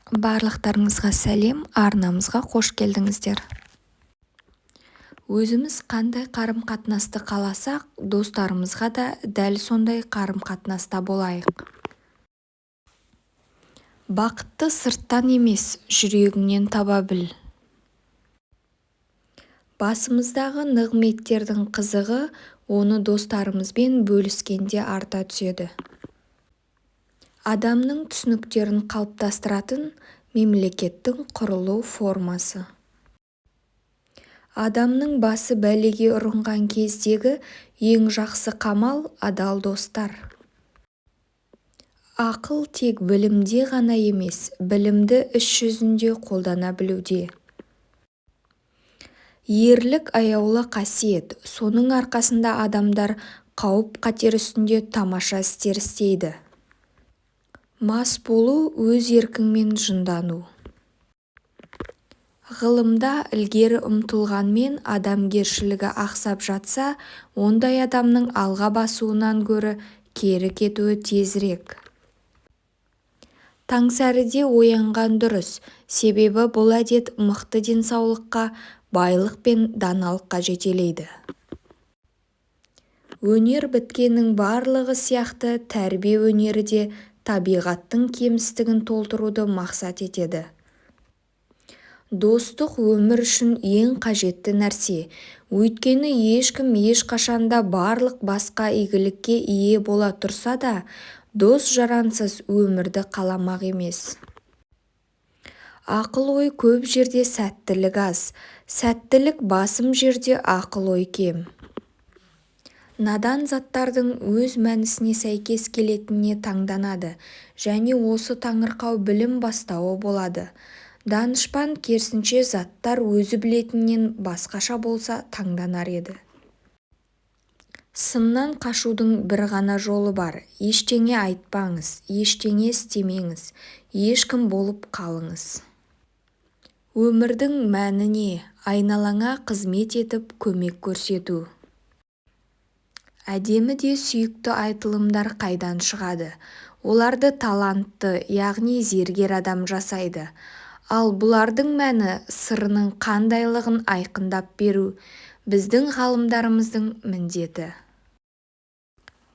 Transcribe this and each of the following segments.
Барлықтарыңызға сәлем, арнамызға қош келдіңіздер. Өзіміз қандай қарым-қатынасты қаласақ, достарымызға да дәл сондай қарым-қатынаста болайық. Бақытты сырттан емес, жүрегіңнен таба біл. Басымыздағы нығметтердің қызығы, оны достарымызбен бөліскенде арта түседі. Адамның түсініктерін қалыптастыратын мемлекеттің құрылу формасы. Адамның басы бәлеге ұрынған кездегі ең жақсы қамал адал достар. Ақыл тек білімде ғана емес, білімді іс жүзінде қолдана білуде. Ерлік аяулы қасиет, соның арқасында адамдар қауіп-қатер үстінде тамаша істер істейді. Мас болу, өз еркіңмен жындану. Ғылымда ілгері ұмтылғанмен адамгершілігі ақсап жатса, ондай адамның алға басуынан гөрі кері кетуі тезірек. Таңсәріде оянған дұрыс, себебі бұл әдет мықты денсаулыққа, байлық пен даналыққа жетелейді. Өнер біткеннің барлығы сияқты тәрбие өнері де табиғаттың кемістігін толтыруды мақсат етеді. Достық өмір үшін ең қажетті нәрсе, өйткені ешкім ешқашанда барлық басқа игілікке ие бола тұрса да, дос жарансыз өмірді қаламақ емес. Ақыл-ой көп жерде сәттілік аз, сәттілік басым жерде ақыл-ой кем. Надан заттардың өз мәнісіне сәйкес келетініне таңданады, және осы таңырқау білім бастауы болады. Данышпан керісінше заттар өзі білетіннен басқаша болса таңданар еді. Сыннан қашудың бір ғана жолы бар. Ештеңе айтпаңыз, ештеңе істемеңіз, ешкім болып қалыңыз. Өмірдің мәні не? Айналаңа қызмет етіп көмек көрсету. Әдемі де сүйікті айтылымдар қайдан шығады? Оларды талантты, яғни зергер адам жасайды. Ал бұлардың мәні, сырының қандайлығын айқындап беру біздің ғалымдарымыздың міндеті.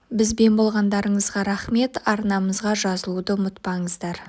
Бізбен болғандарыңызға рахмет, арнамызға жазылуды ұмытпаңыздар.